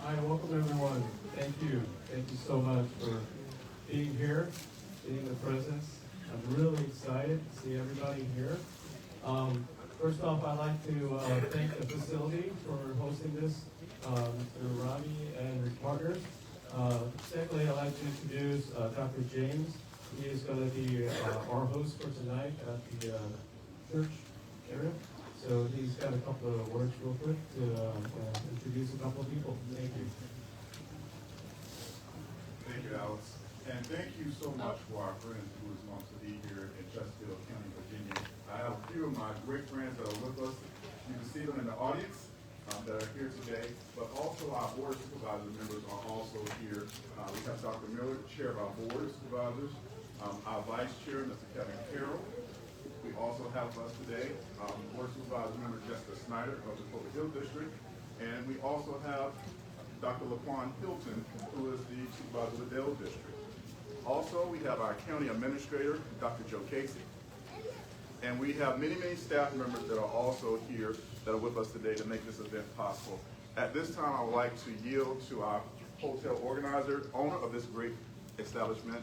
Hi, welcome everyone. Thank you. Thank you so much for being here, being the presence. I'm really excited to see everybody here. First off, I'd like to thank the facility for hosting this, Mr. Robbie and his partners. Secondly, I'd like to introduce Dr. James. He is going to be our host for tonight at the church area. So he's got a couple of words real quick to introduce a couple of people. Thank you. Thank you, Alex. And thank you so much for our friends who is going to be here in Chesterfield County, Virginia. I have a few of my great friends that are with us. You can see them in the audience that are here today, but also our board of supervisor members are also here. We have Dr. Miller, chair of our board of supervisors, our vice chair, Mr. Kevin Carroll. We also have with us today board supervisor member Jessica Snyder of the SpringHill District, and we also have Dr. LaQuan Hilton, who is the supervisor of the Dale District. Also, we have our county administrator, Dr. Joe Casey, and we have many, many staff members that are also here that are with us today to make this event possible. At this time, I would like to yield to our hotel organizer, owner of this great establishment,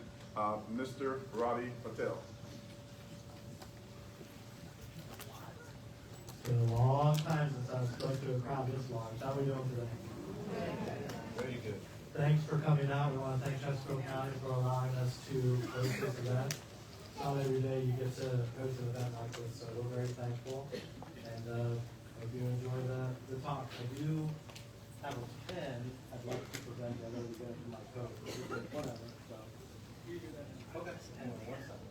Mr. Ravi Patel. It's been a long time since I spoke to a crowd this large. How are we doing today? Very good. Thanks for coming out. We want to thank Chesterfield County for allowing us to host this event. Not every day you get to host an event like this, so we're very thankful. And hope you enjoy the talk. I do have a pen I'd like to present. I know we get it from my coat. Whatever. So. Okay. Hang on one second.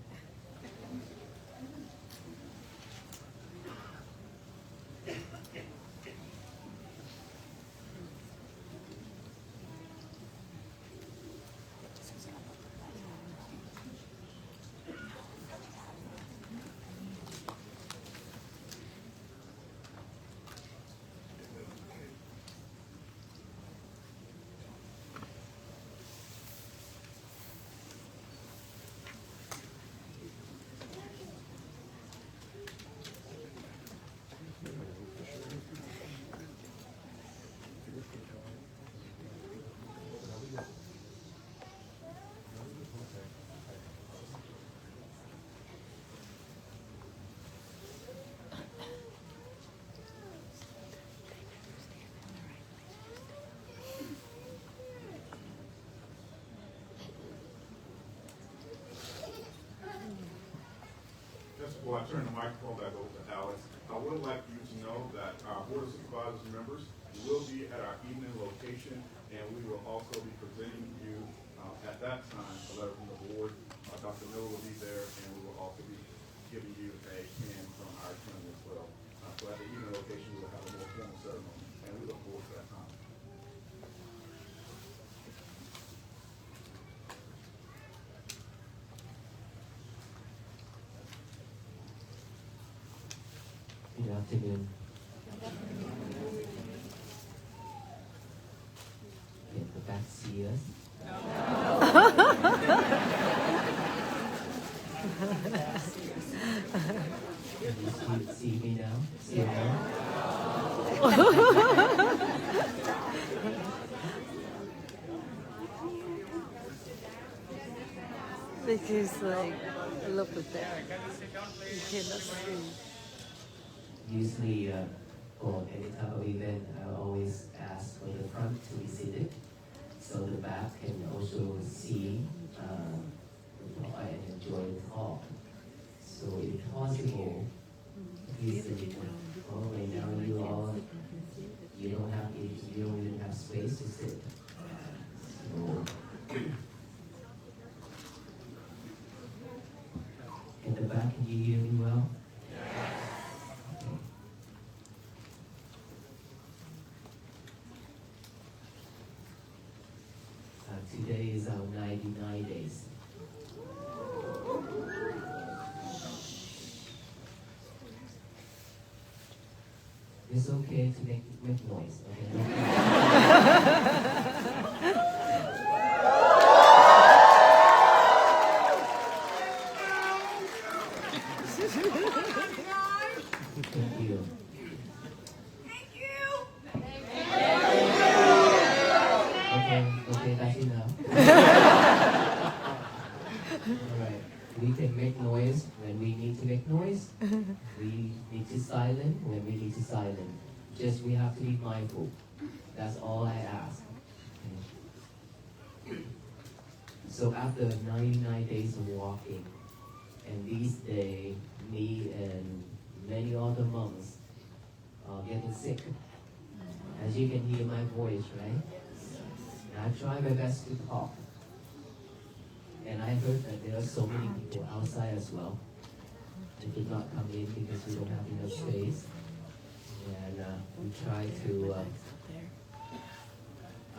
Just before I turn the microphone back over to Alex, I would like you to know that our Board of Supervisors members will be at our evening location, and we will also be presenting you at that time a letter from the board. Dr. Miller will be there, and we will also be giving you a can from our attorney as well. So at the evening location, we will have a more formal ceremony, and we look forward to that time. Good afternoon. Can the back see us? Can you see me now? See me now? This is like a little bit there. You cannot see. Usually, for any type of event, I always ask for the front to be seated, so the back can also see and enjoy the talk. So, if possible, please, right now you don't even have space to sit. So, in the back, can you hear me well? Today is our 99 days. It's okay to make noise. Okay? Thank you. need to silent when we need to silent. Just we have to be mindful. That's all I ask. Okay. So after 99 days of walking, and these days, me and many other moms are getting sick. As you can hear my voice, right? And I try my best to talk. And I heard that there are so many people outside as well. They did not come in because we don't have enough space. And we try to,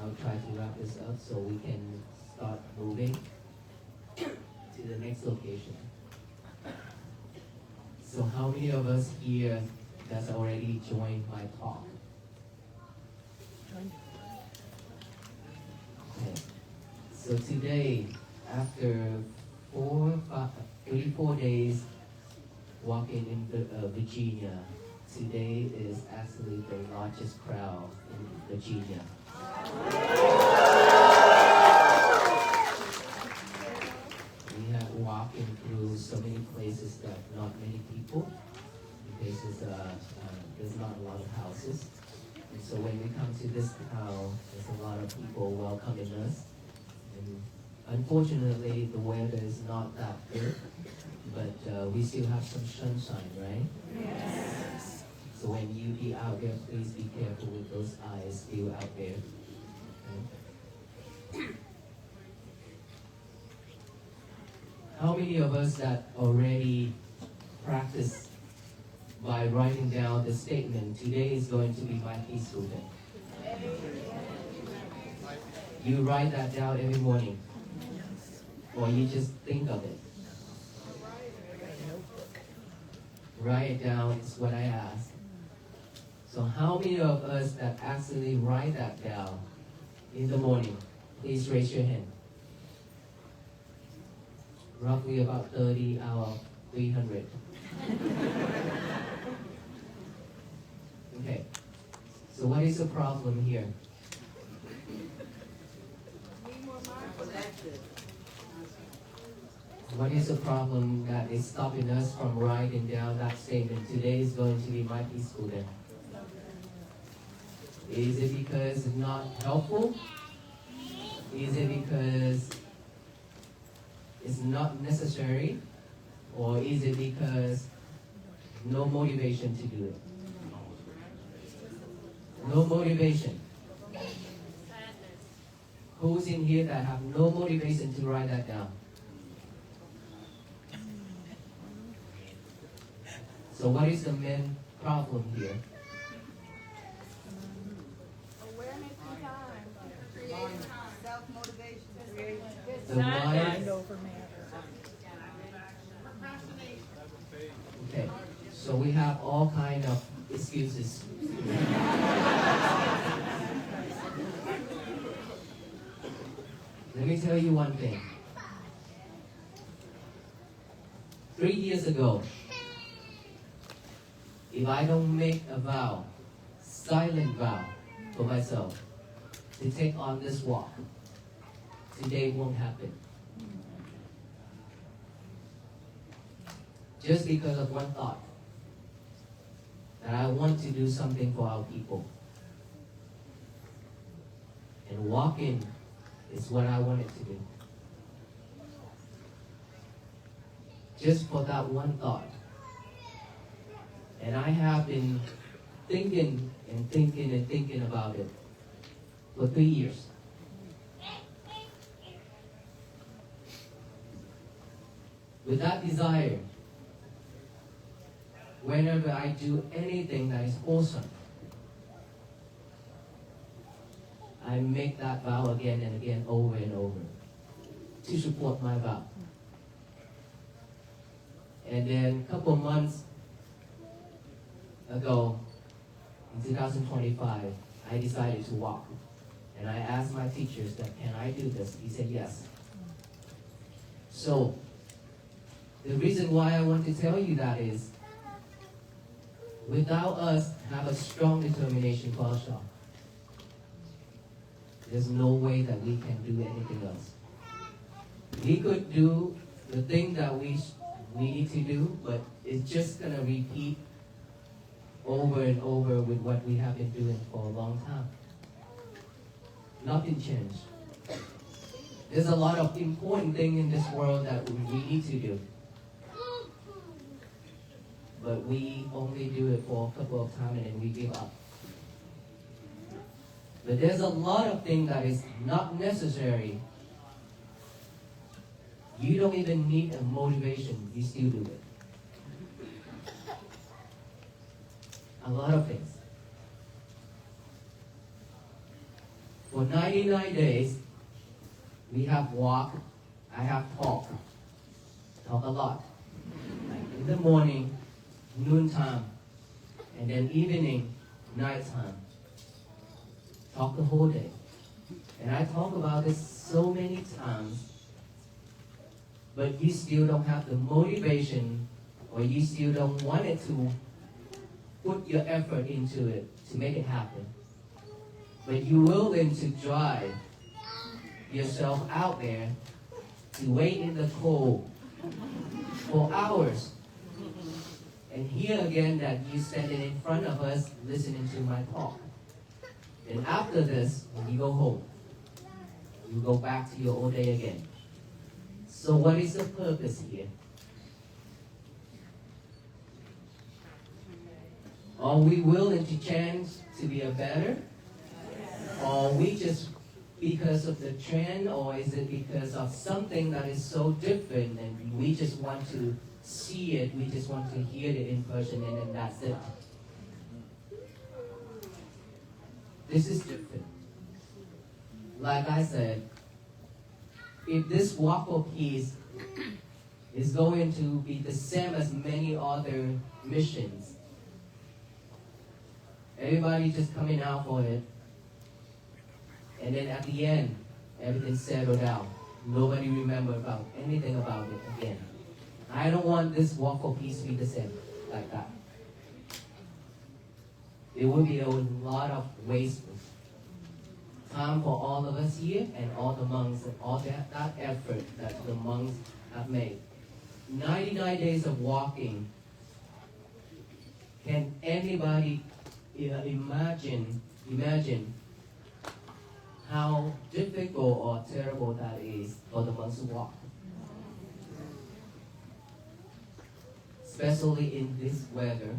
I'll try to wrap this up so we can start moving to the next location. So how many of us here that's already joined my talk? Okay. So today, after 34 days walking in Virginia, today is actually the largest crowd in Virginia. We have walking through so many places that not many people, places there's not a lot of houses. And so when we come to this town, there's a lot of people welcoming us. And unfortunately, the weather is not that good, but we still have some sunshine, right? Yes. So when you be out there, please be careful with those eyes still out there. Okay? How many of us that already practice by writing down the statement, today is going to be my peaceful day? You write that down every morning, or you just think of it. Write it down is what I ask. So how many of us that actually write that down in the morning? Please raise your hand. Roughly about 30 out of 300. Okay. So what is the problem here? What is the problem that is stopping us from writing down that statement? Today is going to be my peaceful day. Is it because it's not helpful? Is it because it's not necessary? Or is it because no motivation to do it? No motivation. Who's in here that have no motivation to write that down? So what is the main problem here? Awareness and time. Creating self-motivation. The mind. Okay, so we have all kind of excuses. Let me tell you one thing. 3 years ago, if I don't make a vow, silent vow for myself, to take on this walk, today won't happen. Just because of one thought, that I want to do something for our people. And walking is what I wanted to do. Just for that one thought. And I have been thinking and thinking and thinking about it for 3 years. With that desire, whenever I do anything that is wholesome, I make that vow again and again, over and over, to support my vow. And then a couple of months ago, in 2025, I decided to walk. And I asked my teachers that, can I do this? He said yes. So, the reason why I want to tell you that is, without us have a strong determination for ourselves, there's no way that we can do anything else. We could do the thing that we need to do, but it's just going to repeat over and over with what we have been doing for a long time. Nothing changed. There's a lot of important things in this world that we need to do. But we only do it for a couple of times and then we give up. But there's a lot of things that is not necessary. You don't even need a motivation, you still do it. A lot of things. For 99 days, we have walked, I have talked a lot. Like in the morning, noontime, and then evening, nighttime. Talk the whole day. And I talk about this so many times, but you still don't have the motivation, or you still don't want it to put your effort into it to make it happen. But you're willing to drive yourself out there to wait in the cold for hours. And here again that you standing in front of us listening to my talk. And after this, when you go home, you go back to your old day again. So what is the purpose here? Are we willing to change to be a better? Or are we just because of the trend, or is it because of something that is so different and we just want to see it, we just want to hear it in person and then that's it? This is different. Like I said, if this waffle piece is going to be the same as many other missions, everybody just coming out for it, and then at the end, everything settled out. Nobody remember about anything about it again. I don't want this waffle piece to be the same like that. It will be a lot of waste time for all of us here and all the monks and all that effort that the monks have made. 99 days of walking. Can anybody imagine how difficult or terrible that is for the monks to walk? Especially in this weather.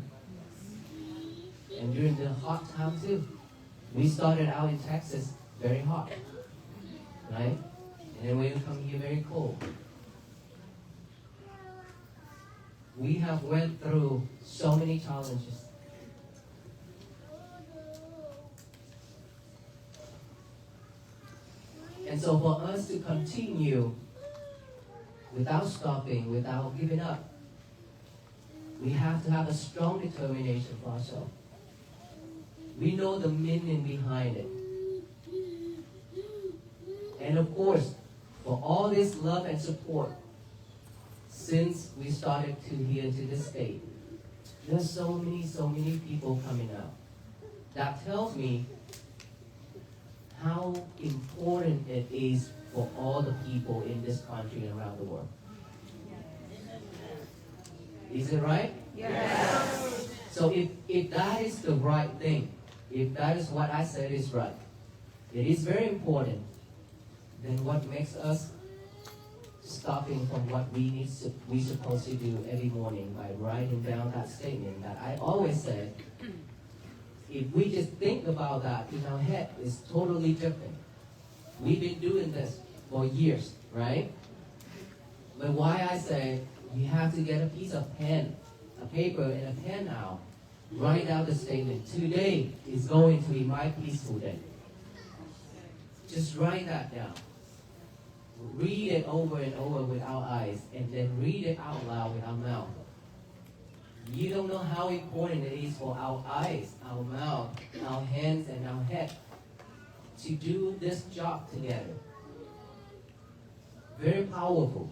And during the hot time too. We started out in Texas very hot, right? And then we come here very cold. We have went through so many challenges. And so for us to continue without stopping, without giving up, we have to have a strong determination for ourselves. We know the meaning behind it. And of course, for all this love and support, since we started to here to this state, there's so many people coming out. That tells me how important it is for all the people in this country and around the world. Is it right? Yes. So if that is the right thing, if that is what I said is right, it is very important, then what makes us stopping from what we supposed to do every morning by writing down that statement that I always said, if we just think about that in our head, it's totally different. We've been doing this for years, right? But why I say you have to get a piece of pen, a paper and a pen out, write out the statement. Today is going to be my peaceful day. Just write that down. Read it over and over with our eyes, and then read it out loud with our mouth. You don't know how important it is for our eyes, our mouth, our hands, and our head to do this job together. Very powerful.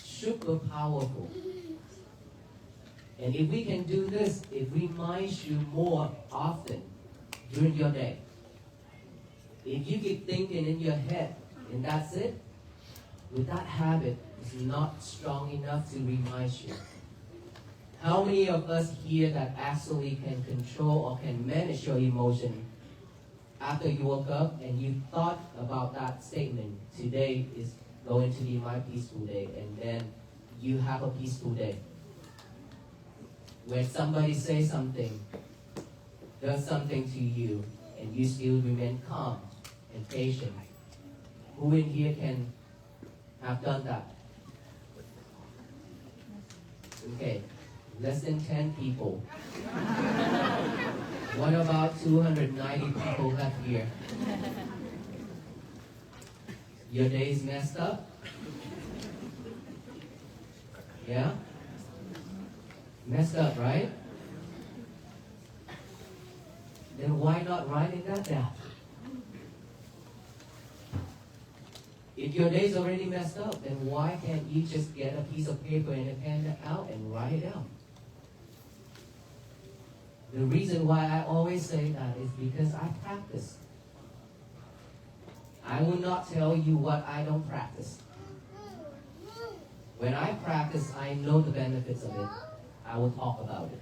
Super powerful. And if we can do this, it reminds you more often during your day. If you keep thinking in your head, and that's it, with that habit, it's not strong enough to remind you. How many of us here that actually can control or can manage your emotion after you woke up and you thought about that statement, today is going to be my peaceful day, and then you have a peaceful day? When somebody says something, does something to you, and you still remain calm and patient. Who in here can have done that? Okay, less than 10 people. What about 290 people left here? Your day is messed up? Yeah? Messed up, right? Then why not writing that down? If your day's already messed up, then why can't you just get a piece of paper and a pen out and write it down? The reason why I always say that is because I practice. I will not tell you what I don't practice. When I practice, I know the benefits of it. I will talk about it.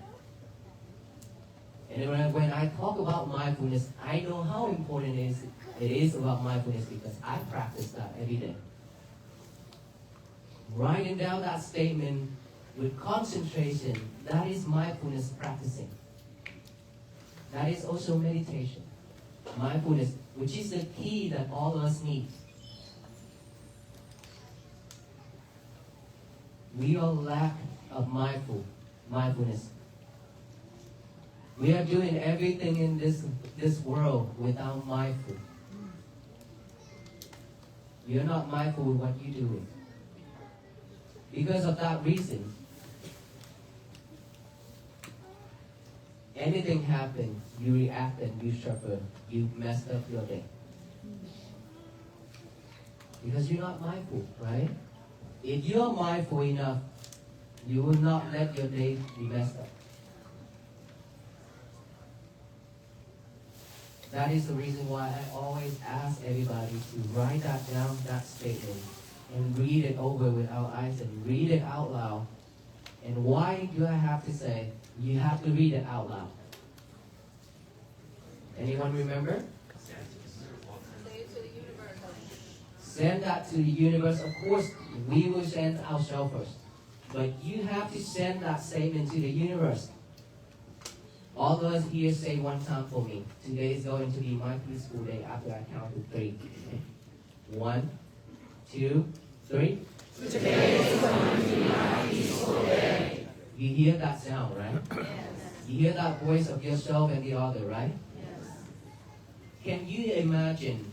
And when I talk about mindfulness, I know how important it is about mindfulness because I practice that every day. Writing down that statement with concentration, that is mindfulness practicing. That is also meditation. Mindfulness, which is the key that all of us need. We are lack of mindfulness. We are doing everything in this world without mindful. You're not mindful of what you're doing. Because of that reason, anything happens, you react and you suffer. You messed up your day. Because you're not mindful, right? If you're mindful enough, you will not let your day be messed up. That is the reason why I always ask everybody to write that down, that statement, and read it over with our eyes and read it out loud. And why do I have to say you have to read it out loud? Anyone remember? Send that to the universe. Of course, we will send ourselves first. But you have to send that statement to the universe. All of us here say one time for me. Today is going to be my peaceful day after I count to 3. 1, 2, 3. Today is going to be my peaceful day. You hear that sound, right? Yes. You hear that voice of yourself and the other, right? Yes. Can you imagine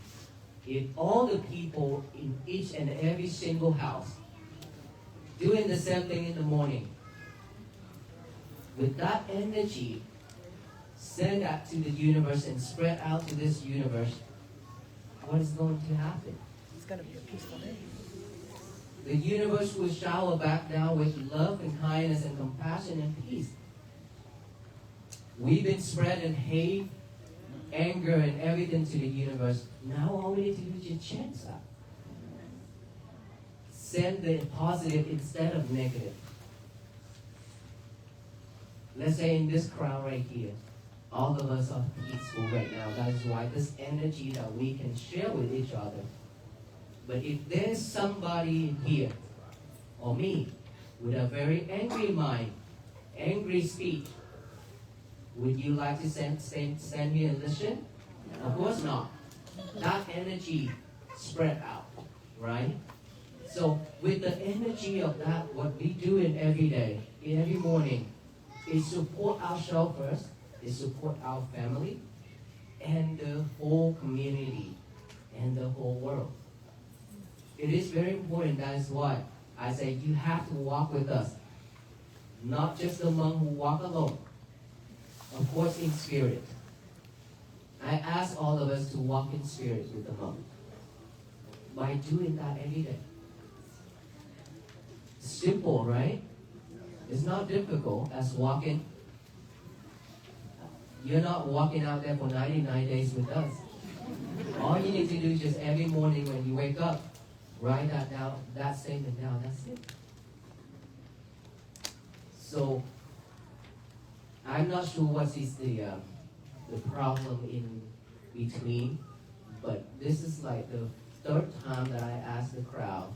if all the people in each and every single house doing the same thing in the morning, with that energy, send that to the universe and spread out to this universe, what is going to happen? It's going to be a peaceful day. The universe will shower back down with love and kindness and compassion and peace. We've been spreading hate, anger, and everything to the universe. Now all we need to do is just change that. Send the positive instead of negative. Let's say in this crowd right here, all of us are peaceful right now. That is why this energy that we can share with each other. But if there's somebody here, or me, with a very angry mind, angry speech, would you like to stand here and listen? Of course not. That energy spread out, right? So with the energy of that, what we do in every day, in every morning, is support ourselves first, is support our family, and the whole community, and the whole world. It is very important. That is why I say you have to walk with us. Not just the monk who walk alone. Of course, in spirit. I ask all of us to walk in spirit with the monk. By doing that every day. Simple, right? It's not difficult as walking. You're not walking out there for 99 days with us. All you need to do is just every morning when you wake up, write that down, that statement down, that's it. So I'm not sure what is the problem in between, but this is like the third time that I ask the crowd,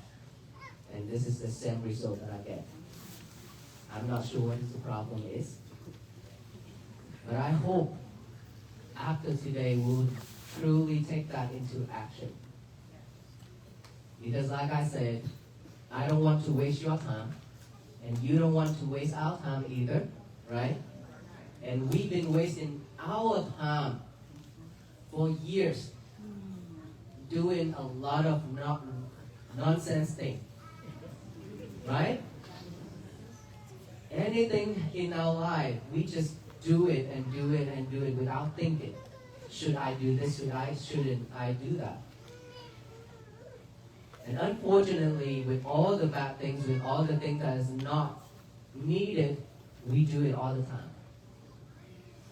and this is the same result that I get. I'm not sure what the problem is, but I hope after today we'll truly take that into action. Because like I said, I don't want to waste your time, and you don't want to waste our time either, right? And we've been wasting our time for years doing a lot of nonsense things, right? Anything in our life, we just do it and do it and do it without thinking. Should I do this? Shouldn't I do that? And unfortunately, with all the bad things, with all the things that is not needed, we do it all the time.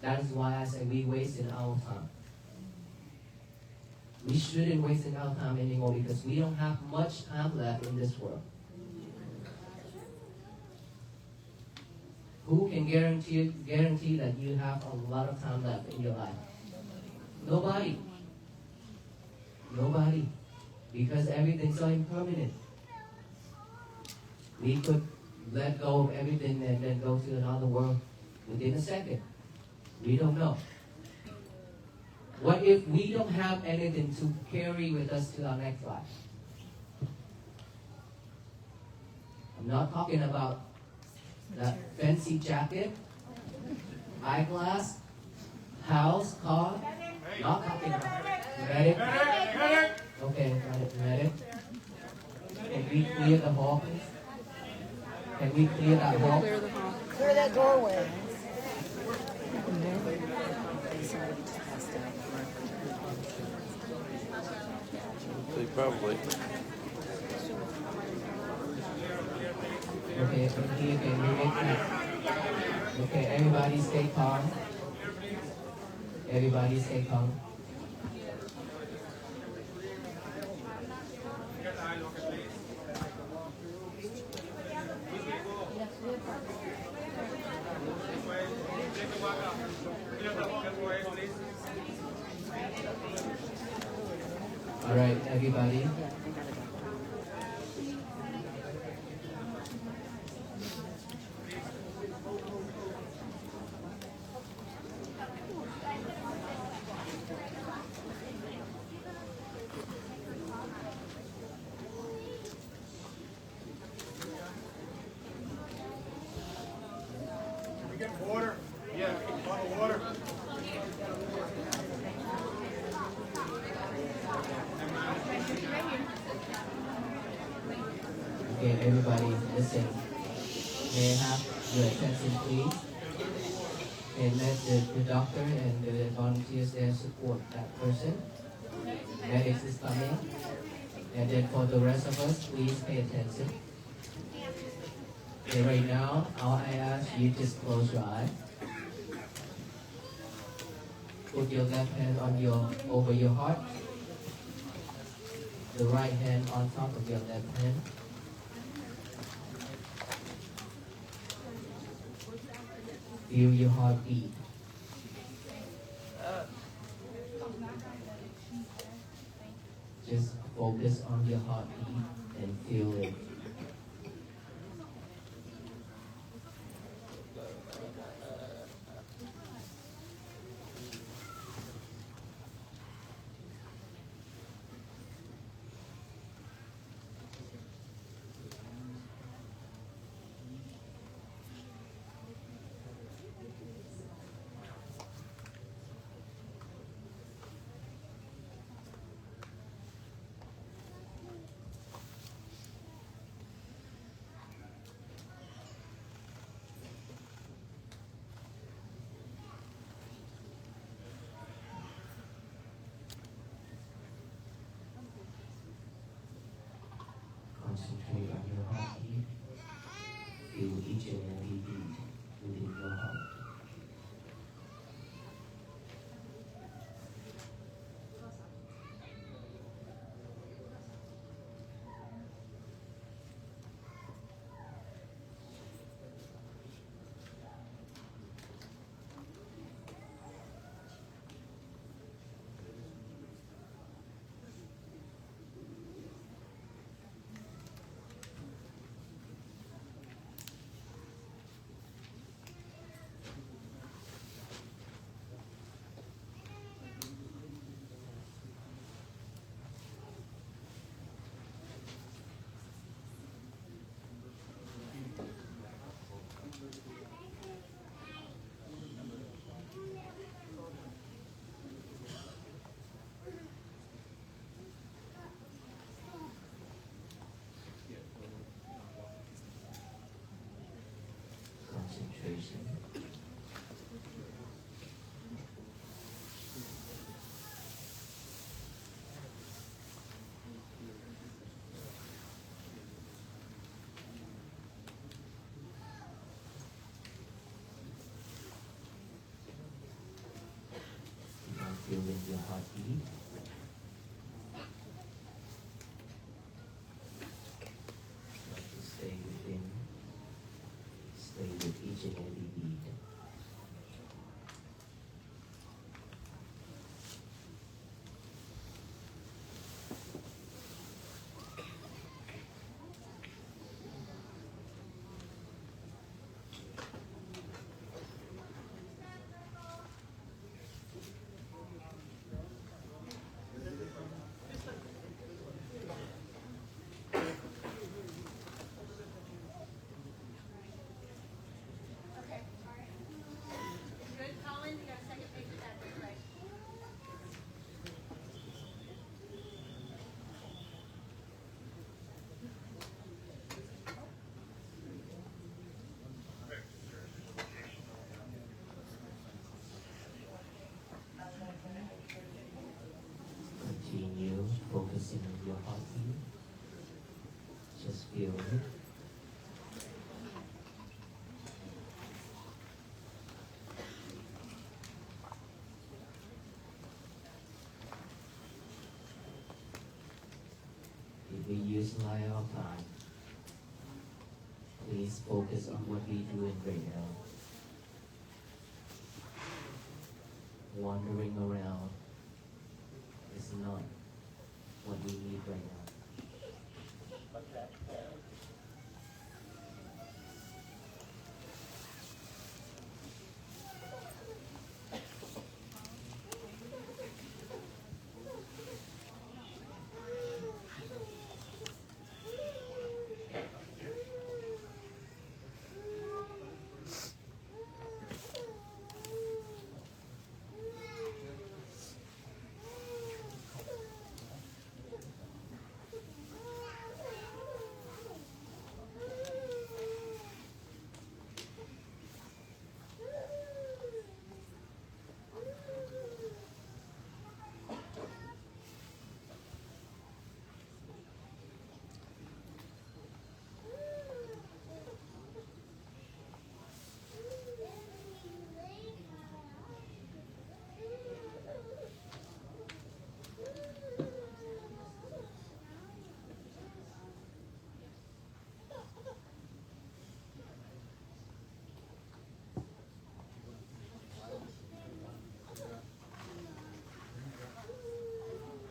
That is why I say we wasted our time. We shouldn't waste our time anymore because we don't have much time left in this world. Who can guarantee that you have a lot of time left in your life? Nobody. Nobody. Because everything's so impermanent. We could let go of everything and then go to another world within a second. We don't know. What if we don't have anything to carry with us to our next life? I'm not talking about that fancy jacket, eyeglass, house, car. Not talking about medic. Okay, medic. Can we clear the hall, please? Can we clear that hall? Clear that doorway. Probably. Okay, can you make that? Okay, everybody stay calm. Everybody stay calm. All right, everybody. We get water? Yeah, bottle of water. Okay, everybody, listen. May I have your attention, please? And let the doctor and the volunteers there support that person. Medics is coming. And then for the rest of us, please pay attention. Okay, right now, all I ask you just close your eye. Put your left hand over your heart. The right hand on top of your left hand. Feel your heartbeat. Just focus on your heartbeat and feel it. feeling your heartbeat. Try to stay within, stay with each and every beat. Good, Colin, you got a second page of that, right? Continue focusing on your heartbeat. Just feel it. If we use light our time, please focus on what we're doing right now. Wandering around is not what we need right now.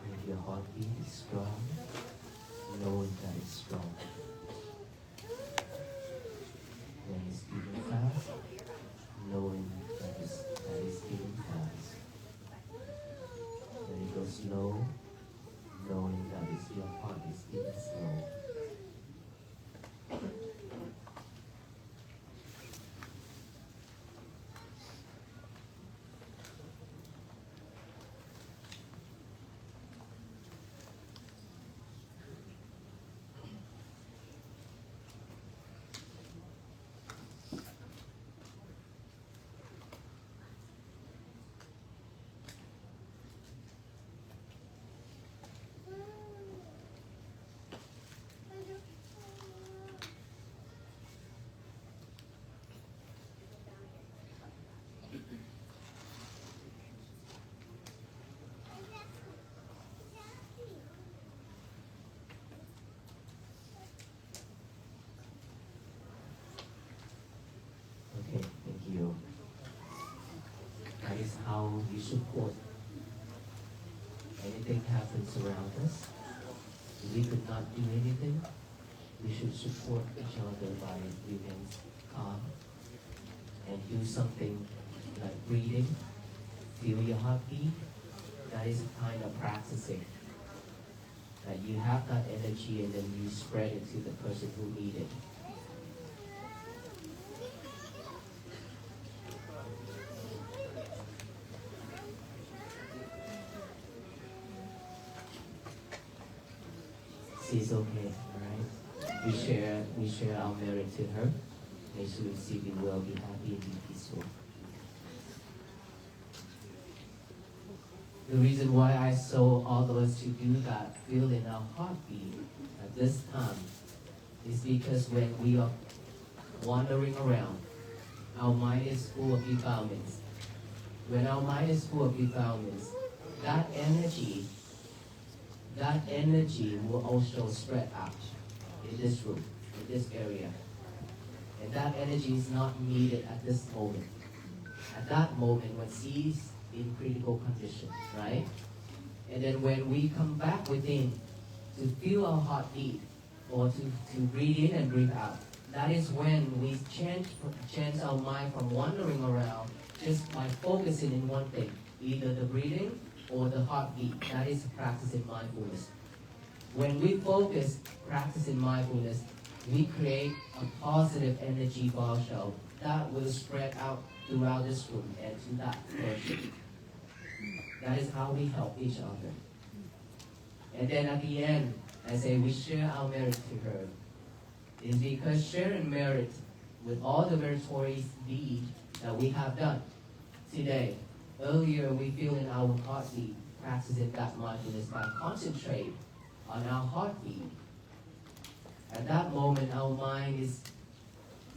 If your heartbeat is strong, know that it's strong. When it's beating fast, knowing that it's beating fast. When it goes slow, knowing that your heart is beating slow. Okay, thank you. That is how we support. Anything happens around us, if we could not do anything, we should support each other by remaining calm and do something like breathing, feel your heartbeat. That is a kind of practicing. That you have that energy and then you spread it to the person who needs it. She's okay, alright? We share our merit to her. May she receive it well, be happy and be peaceful. The reason why I saw all of us to do that, feel in our heartbeat at this time, is because when we are wandering around, our mind is full of defilements. When our mind is full of defilements, that energy, that energy will also spread out in this room, in this area. And that energy is not needed at this moment. At that moment when C is in critical condition, right? And then when we come back within to feel our heartbeat or to breathe in and breathe out, that is when we change our mind from wandering around just by focusing in one thing, either the breathing or the heartbeat. That is practicing mindfulness. When we focus, practicing mindfulness, we create a positive energy for ourselves that will spread out throughout this room and to that person. That is how we help each other. And then at the end, I say we share our merit to her. It's because sharing merit with all the meritorious deeds that we have done today. Earlier, we feel in our heartbeat, practicing that mindfulness by concentrate on our heartbeat. At that moment, our mind is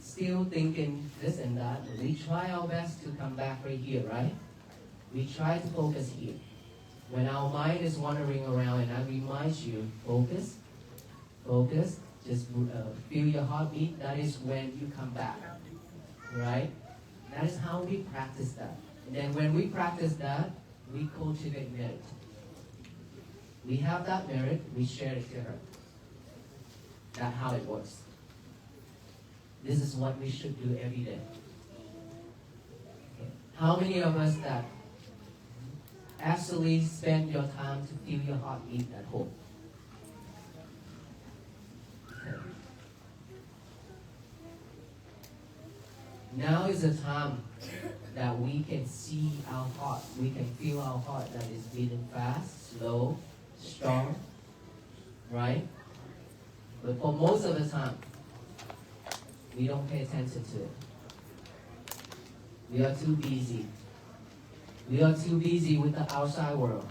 still thinking this and that. We try our best to come back right here, right? We try to focus here. When our mind is wandering around, and I remind you, focus, focus, just feel your heartbeat. That is when you come back, right? That is how we practice that. And then when we practice that, we cultivate merit. We have that merit, we share it to her. That's how it works. This is what we should do every day. Okay. How many of us that actually spend your time to feel your heartbeat at home? Okay. Now is the time that we can see our heart. We can feel our heart that is beating fast, slow, strong, right? But for most of the time, we don't pay attention to it. We are too busy. We are too busy with the outside world.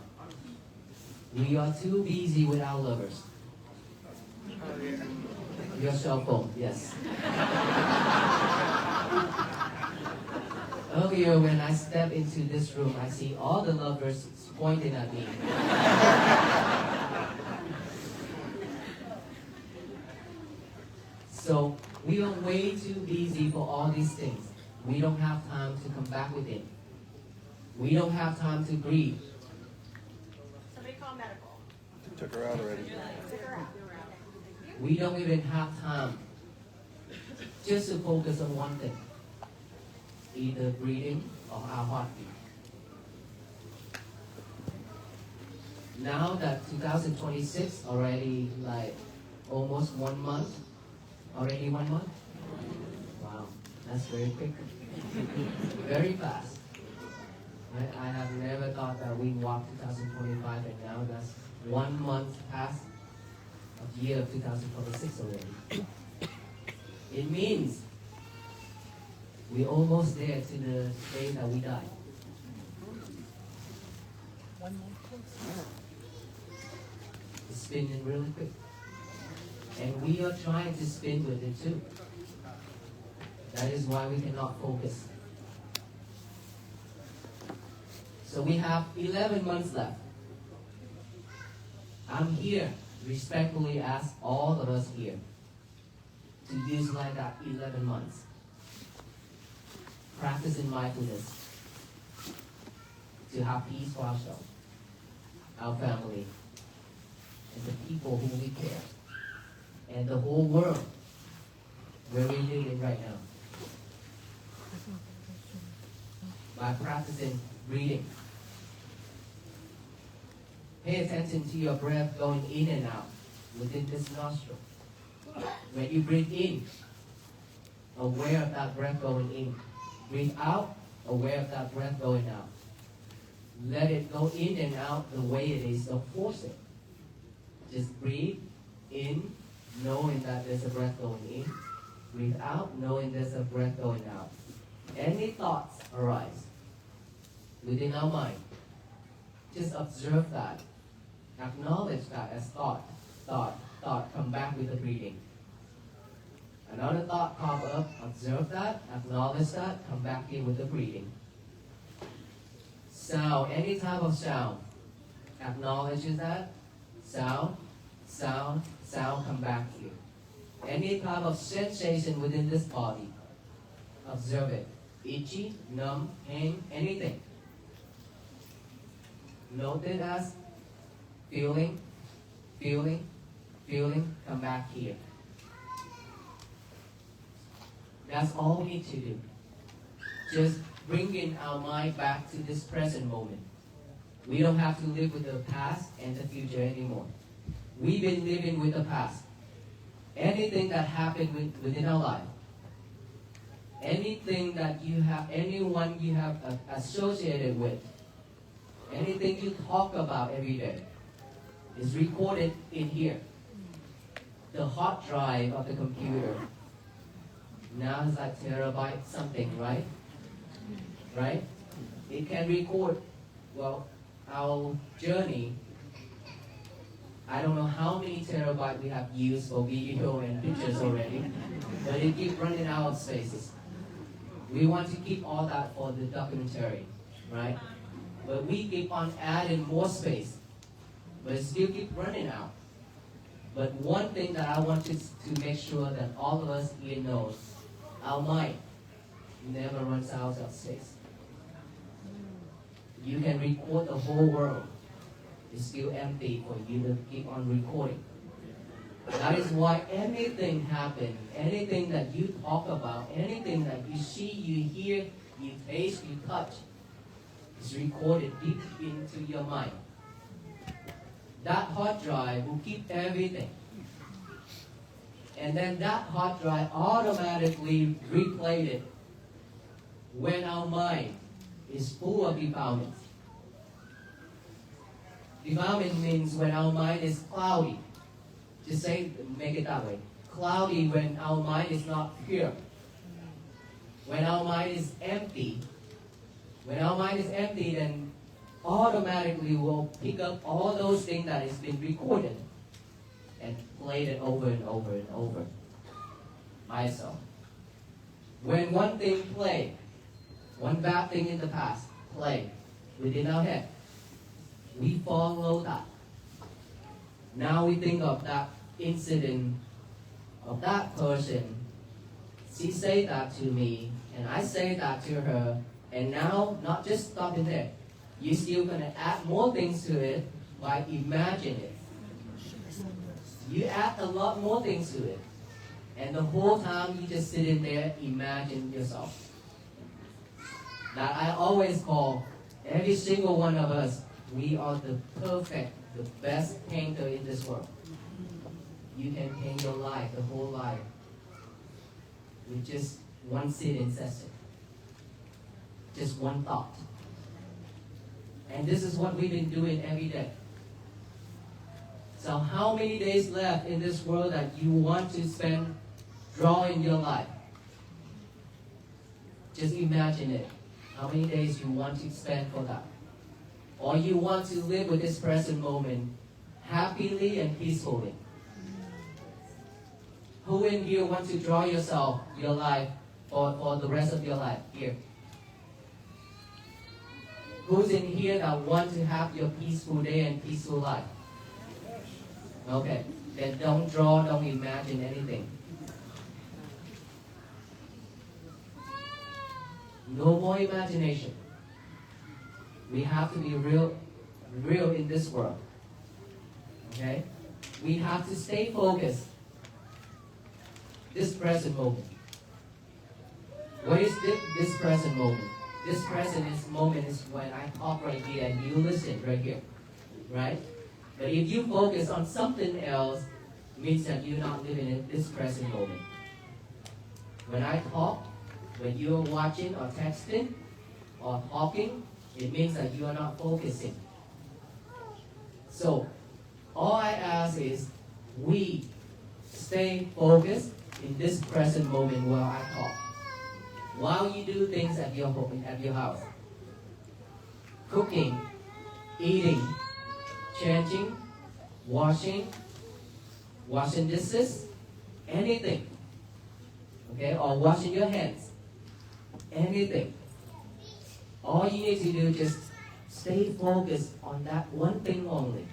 We are too busy with our lovers. Your cell phone, yes. Earlier, when I step into this room, I see all the lovers pointing at me. So we are way too busy for all these things. We don't have time to come back within. We don't have time to breathe. Somebody call medical. Took her out already. Took her out. We don't even have time just to focus on one thing, either breathing or our heartbeat. Now that 2026 already like almost 1 month, already 1 month? Wow, that's very quick. Very fast. I have never thought that we walked 2025 and now that's 1 month past of the year of 2026 already. It means we're almost there to the day that we die. It's spinning really quick. And we are trying to spin with it too. That is why we cannot focus. So we have 11 months left. I'm here, respectfully ask all of us here to use like that 11 months. Practicing mindfulness to have peace for ourselves, our family, and the people who we care, and the whole world where we live in right now. By practicing breathing. Pay attention to your breath going in and out within this nostril. When you breathe in, aware of that breath going in. Breathe out, aware of that breath going out. Let it go in and out the way it is, don't force it. Just breathe in, knowing that there's a breath going in. Breathe out, knowing there's a breath going out. Any thoughts arise within our mind, just observe that. Acknowledge that as thought, come back with the breathing. Another thought pop up, observe that, acknowledge that, come back here with the breathing. Sound, any type of sound, acknowledges that, sound, sound, sound come back here. Any type of sensation within this body, observe it. Itchy, numb, pain, anything. Note it as feeling, feeling, feeling, come back here. That's all we need to do. Just bringing our mind back to this present moment. We don't have to live with the past and the future anymore. We've been living with the past. Anything that happened within our life, anything that you have, anyone you have associated with, anything you talk about every day is recorded in here. The hard drive of the computer now is like terabyte something, right? Right? It can record, well, our journey. I don't know how many terabytes we have used for video and pictures already, but it keeps running out of spaces. We want to keep all that for the documentary, right? But we keep on adding more space, but it still keep running out. But one thing that I want to make sure that all of us here knows, our mind never runs out of space. You can record the whole world. It's still empty for you to keep on recording. That is why anything happens, anything that you talk about, anything that you see, you hear, you taste, you touch, is recorded deep into your mind. That hard drive will keep everything. And then that hard drive automatically replayed it when our mind is full of defilements. Defilement means when our mind is cloudy. Just say, make it that way. Cloudy when our mind is not pure. When our mind is empty. When our mind is empty, then automatically we'll pick up all those things that has been recorded and played it over and over and over. Myself. When one thing play, one bad thing in the past play within our head, we follow that. Now we think of that incident of that person. She said that to me, and I say that to her, and now not just stopping there. You're still gonna add more things to it by imagining it. You add a lot more things to it, and the whole time you just sit in there, imagine yourself. That I always call every single one of us. We are the perfect, the best painter in this world. You can paint your life, the whole life, with just one sitting session. Just one thought. And this is what we've been doing every day. So how many days left in this world that you want to spend drawing your life? Just imagine it. How many days you want to spend for that? Or you want to live with this present moment happily and peacefully? Who in here wants to draw yourself, your life, for the rest of your life? Here. Who's in here that want to have your peaceful day and peaceful life? Okay. Then don't draw, don't imagine anything. No more imagination. We have to be real in this world. Okay? We have to stay focused. This present moment. What is this present moment? This present moment is when I talk right here and you listen right here. Right? But if you focus on something else, it means that you're not living in this present moment. When I talk, when you're watching or texting or talking, it means that you are not focusing. So, all I ask is we stay focused in this present moment while I talk. While you do things at your home, at your house. Cooking, eating, changing, washing dishes, anything. Okay, or washing your hands. Anything. All you need to do is just Stay focused on that one thing only.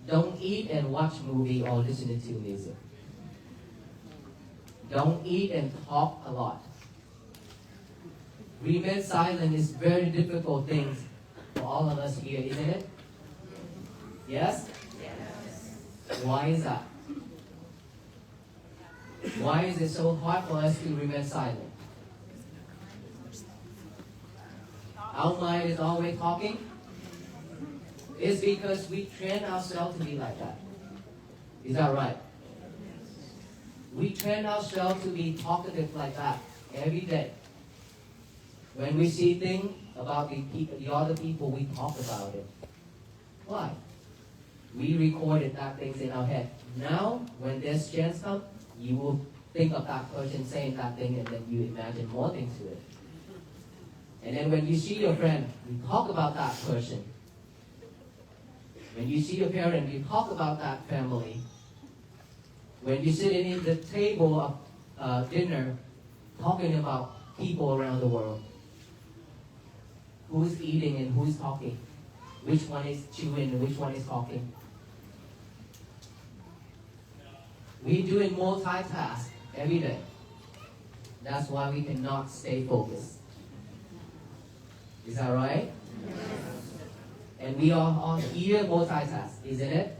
Don't eat and watch movie or listen to music. Don't eat and talk a lot. Remain silent is very difficult thing for all of us here, isn't it? Yes? Yes. Why is that? Why is it so hard for us to remain silent? Our mind is always talking. It's because we train ourselves to be like that. Is that right? We train ourselves to be talkative like that every day. When we see things about the other people, we talk about it. Why? We recorded that things in our head. Now, when this chance comes, you will think of that person saying that thing, and then you imagine more things to it. And then when you see your friend, you talk about that person. When you see your parent, you talk about that family. When you sit in the table of dinner, talking about people around the world. Who's eating and who's talking? Which one is chewing and which one is talking? We do it multitask every day. That's why we cannot stay focused. Is that right? And we are all here multitask, isn't it?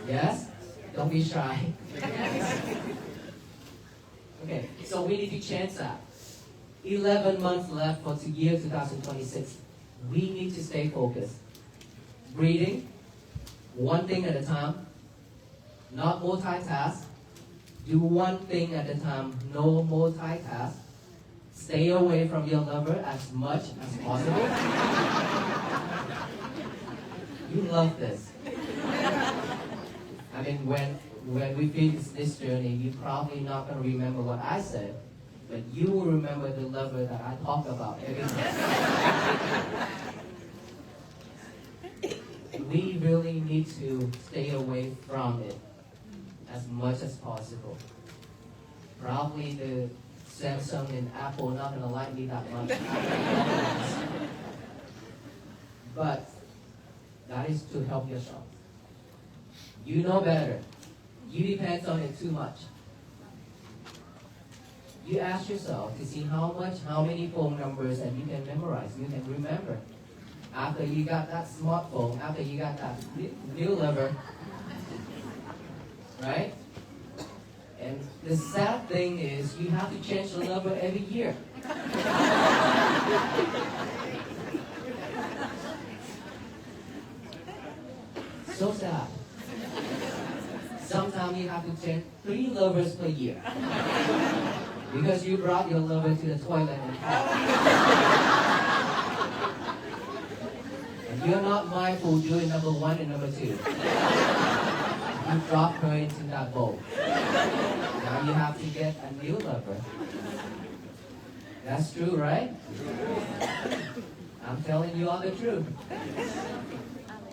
Yes? Don't be shy. Okay, so we need to change that. 11 months left for the year 2026. We need to stay focused. Breathing, one thing at a time, not multitask. Do one thing at a time, no multitask. Stay away from your lover as much as possible. You love this. I mean, when we finish this journey, you're probably not going to remember what I said, but you will remember the lover that I talk about every time. We really need to stay away from it as much as possible. Probably the Samsung and Apple not going to like me that much. But that is to help yourself. You know better. You depend on it too much. You ask yourself to see how many phone numbers that you can memorize, you can remember. After you got that smartphone, after you got that new lover, right? And the sad thing is you have to change the lover every year. So sad. Sometimes you have to change 3 lovers per year. Because you brought your lover to the toilet and and you're not mindful doing number 1 and number 2. You drop her into that bowl. Now you have to get a new lover. That's true, right? I'm telling you all the truth.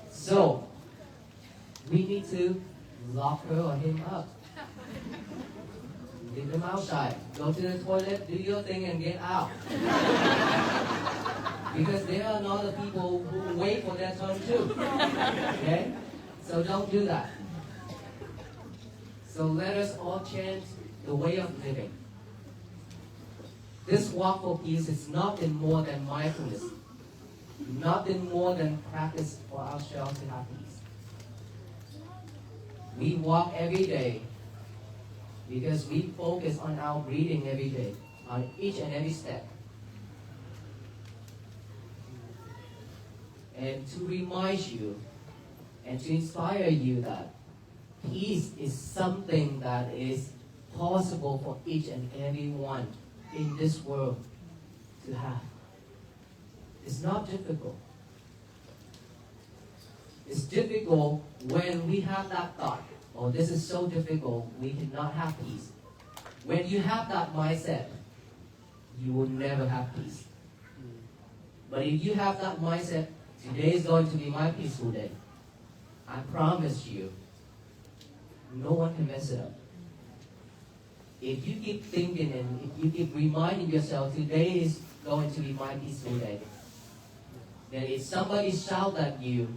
So, we need to lock her or him up. Leave them outside. Go to the toilet, do your thing, and get out. Because there are other people who wait for their turn too. Okay? So don't do that. So let us all change the way of living. This walk for peace is nothing more than mindfulness. Nothing more than practice for ourselves to have peace. We walk every day because we focus on our breathing every day, on each and every step. And to remind you and to inspire you that peace is something that is possible for each and every one in this world to have. It's not difficult. It's difficult when we have that thought, oh, this is so difficult, we cannot have peace. When you have that mindset, you will never have peace. But if you have that mindset, today is going to be my peaceful day, I promise you, no one can mess it up. If you keep thinking and if you keep reminding yourself, today is going to be my peaceful day. Then if somebody shout at you,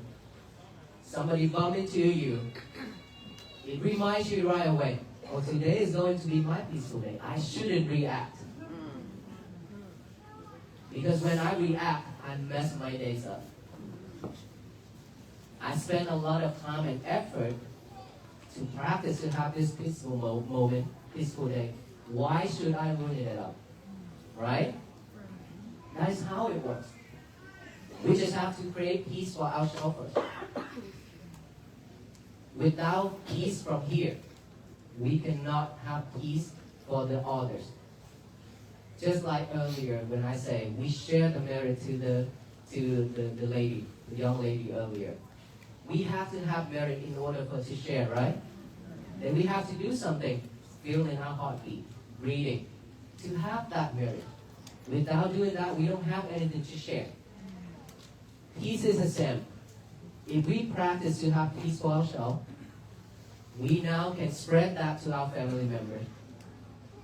somebody bump into you, it reminds you right away, oh, today is going to be my peaceful day. I shouldn't react. Because when I react, I mess my days up. I spend a lot of time and effort to practice to have this peaceful moment, peaceful day. Why should I ruin it up? Right? That is how it works. We just have to create peace for ourselves first. Without peace from here, we cannot have peace for the others. Just like earlier when I say we share the merit to the lady, the young lady earlier. We have to have merit in order for to share, right? Then we have to do something, feel in our heartbeat, breathing, to have that merit. Without doing that, we don't have anything to share. Peace is the same. If we practice to have peace for ourselves, we now can spread that to our family members.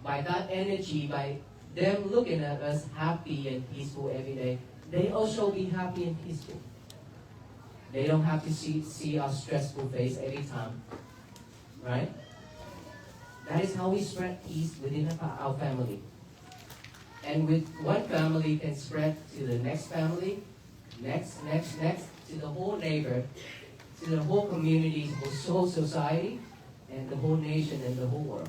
By that energy, by them looking at us happy and peaceful every day, they also be happy and peaceful. They don't have to see our stressful face every time. Right? That is how we spread peace within our family. And with one family can spread to the next family, next, to the whole neighbor, to the whole community, the whole society, and the whole nation and the whole world.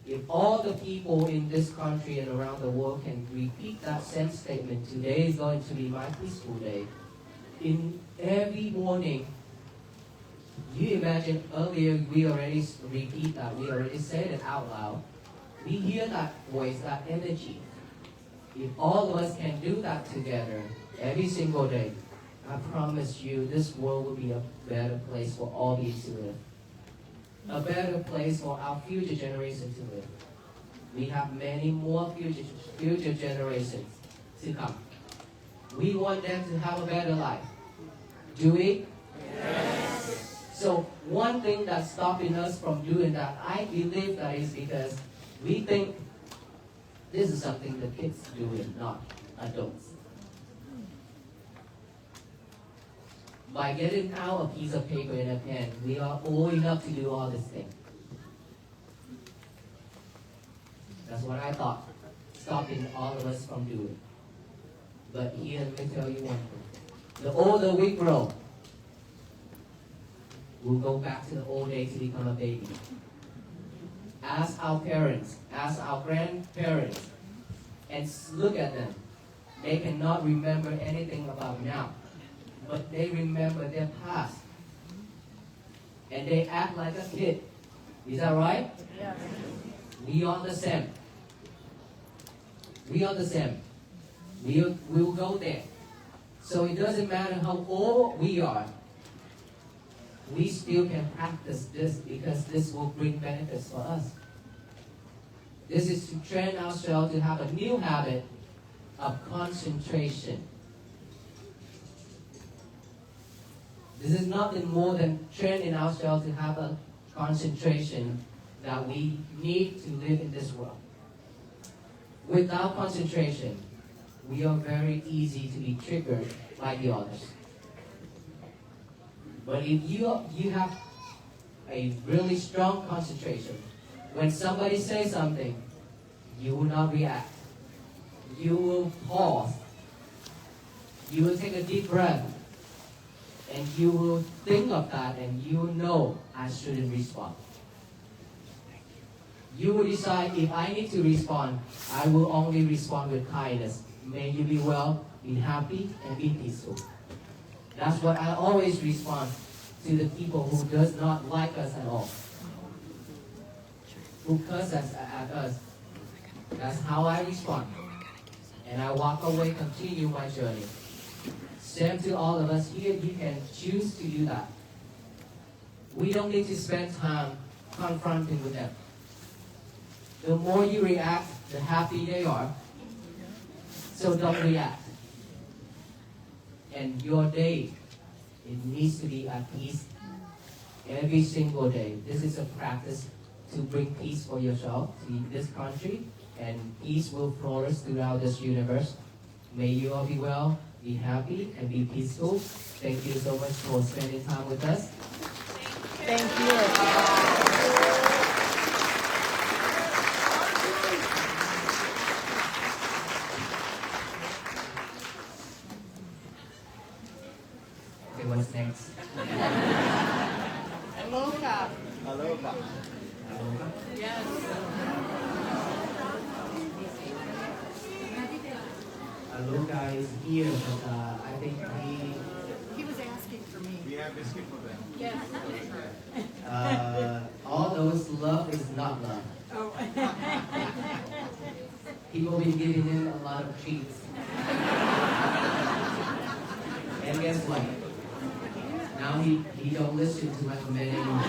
If all the people in this country and around the world can repeat that same statement, today is going to be my peaceful day. In every morning, you imagine earlier we already repeat that, we already said it out loud. We hear that voice, that energy. If all of us can do that together every single day, I promise you this world will be a better place for all of you to live. A better place for our future generations to live. We have many more future generations to come. We want them to have a better life. Do we? Yes. So one thing that's stopping us from doing that, I believe that is because we think this is something the kids do and not adults. By getting out a piece of paper and a pen, we are old enough to do all these things. That's what I thought, stopping all of us from doing. But here, let me tell you one thing. The older we grow, we'll go back to the old days to become a baby. Ask our parents, ask our grandparents, and look at them. They cannot remember anything about now, but they remember their past. And they act like a kid. Is that right? Yes. We are the same. We are the same. We will go there. So it doesn't matter how old we are. We still can practice this because this will bring benefits for us. This is to train ourselves to have a new habit of concentration. This is nothing more than training ourselves to have a concentration that we need to live in this world. Without concentration, we are very easy to be triggered by the others. But if you have a really strong concentration, when somebody says something, you will not react. You will pause. You will take a deep breath. And you will think of that and you will know I shouldn't respond. You will decide if I need to respond, I will only respond with kindness. May you be well, be happy, and be peaceful. That's what I always respond to the people who does not like us at all. Who curse us at us. That's how I respond. And I walk away, continue my journey. Same to all of us here, you can choose to do that. We don't need to spend time confronting with them. The more you react, the happier they are. So don't react. And your day, it needs to be at peace every single day. This is a practice to bring peace for yourself, to this country, and peace will flourish throughout this universe. May you all be well, be happy, and be peaceful. Thank you so much for spending time with us. Thank you. Okay, what's next? Aloha. Aloha. Yes. Aloha is here, but I think He was asking for me. We have biscuit for them. Yes. all those love is not love. Oh. People been giving him a lot of treats. And guess what? Now he don't listen to my command anymore.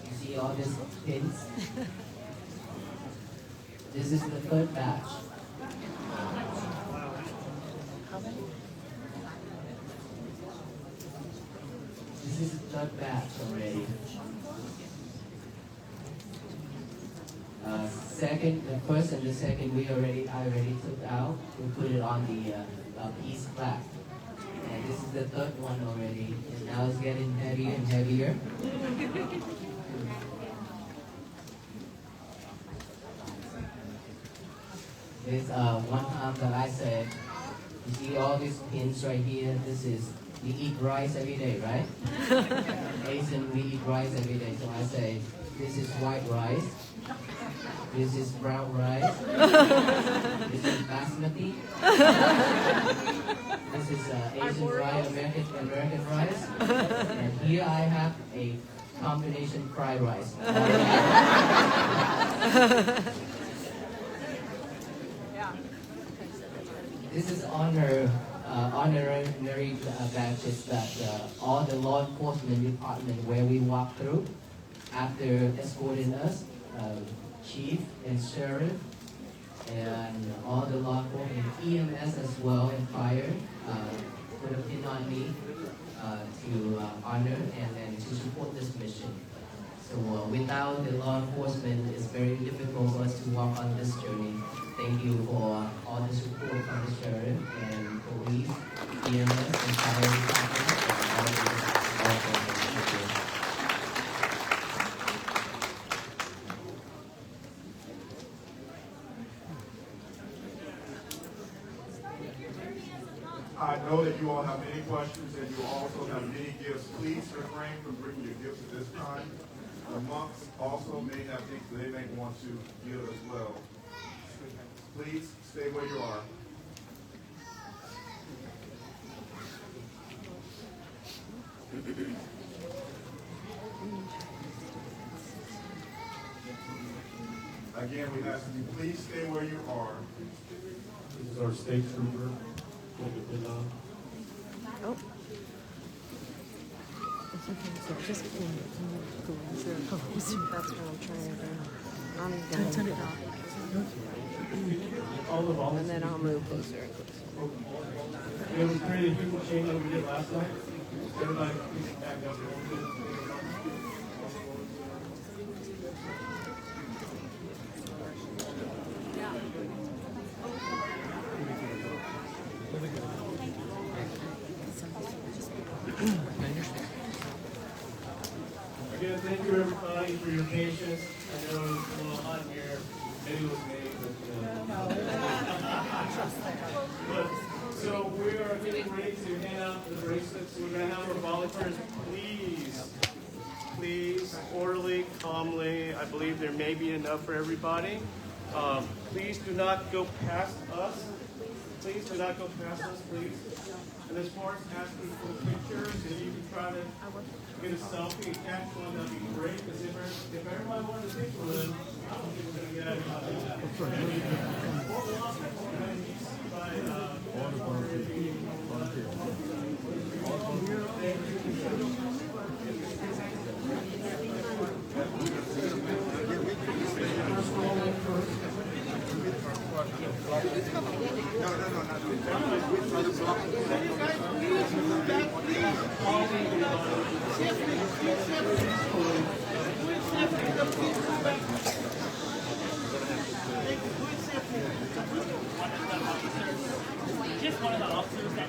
You see all these pins? This is the third batch. This is the third batch already. The first and the second I already took out. We put it on the piece plaque. And this is the third one already. And now it's getting heavier and heavier. There's one time that I said, you see all these pins right here, we eat rice every day, right? Asian, we eat rice every day. So I say, this is white rice. This is brown rice. This is basmati. This is Asian rice, American rice. And here I have a combination fried rice. This is honorary badges that all the law enforcement department where we walk through after escorting us, chief and sheriff, and all the law enforcement, EMS as well, and fire, put a pin on me to honor and then to support this mission. So without the law enforcement, it's very difficult for us to walk on this journey. Thank you for all the support from the sheriff and police, EMS, and fire department, and all the I know that you all have many questions and you also have many gifts. Please refrain from bringing your gifts at this time. The monks also may have things they may want to give as well. Please stay where you are. Again, we ask you, please stay where you are. This is our state trooper. Put the pin on. Oh. It's okay. So just go closer. That's what I'm trying to do. I'm gonna turn it off. All the volunteers. And then I'll move closer and closer. It was pretty huge change that we did last night. Everybody please back up. Again, thank you everybody for your patience. I know it was a little hot in here. Maybe it was me, but so we are getting ready to hand out the bracelets. We're going to have our volunteers, please, orderly, calmly. I believe there may be enough for everybody. Please do not go past us. Please do not go past us, please. And as far as asking for pictures, if you can try to get a selfie and catch one, that'd be great. Because if everybody wanted to take one, I don't think we're going to get everybody to that. Just one of the officers that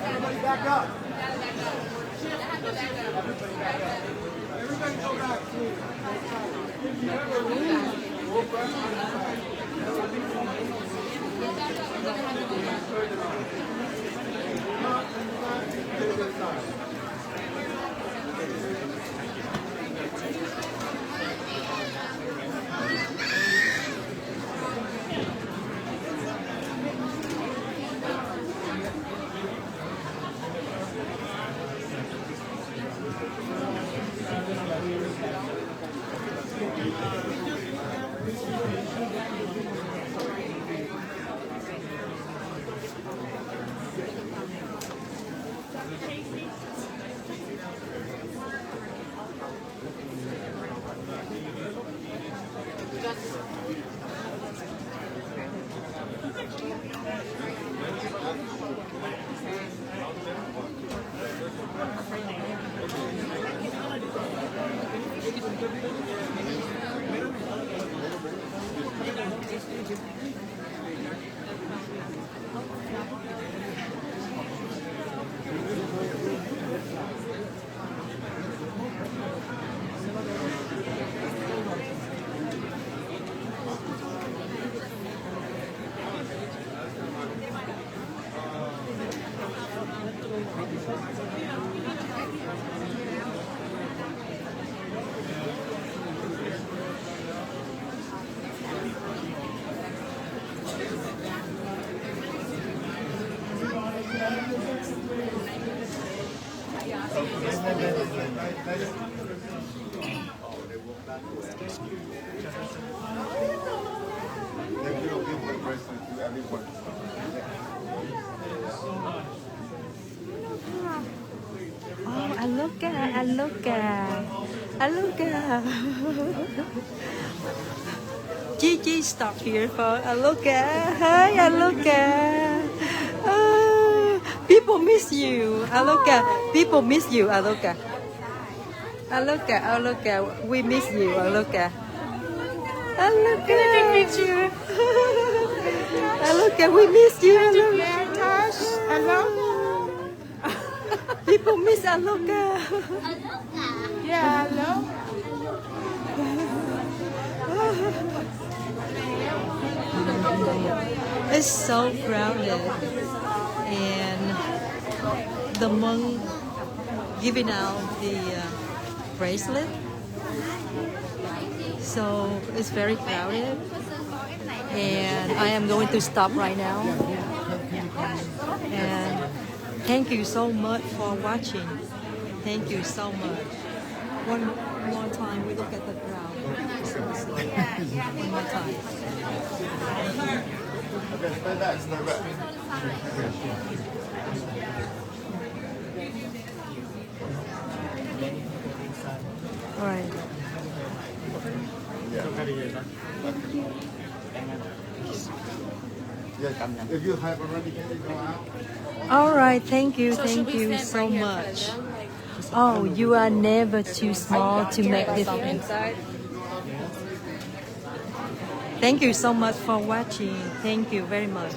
Everybody back up. Everybody go back, please. Oh, Aloka. Gigi, stop here for Aloka. Hi, Aloka. Oh, people miss you, Aloka. People miss you, Aloka. Aloka, we miss you, Aloka. Aloka, Aloka, we miss you, Aloka. People miss Aloka. Yeah, hello. It's so crowded, and the monk giving out the bracelet, so it's very crowded, and I am going to stop right now. And thank you so much for watching. Thank you so much. One more time, we look at the crowd. One more time. Okay, stay back, stay back. All right. Yeah, if you have already, can you go out? All right. Thank you so much. Oh, you are never too small to make difference. Thank you so much for watching. Thank you very much.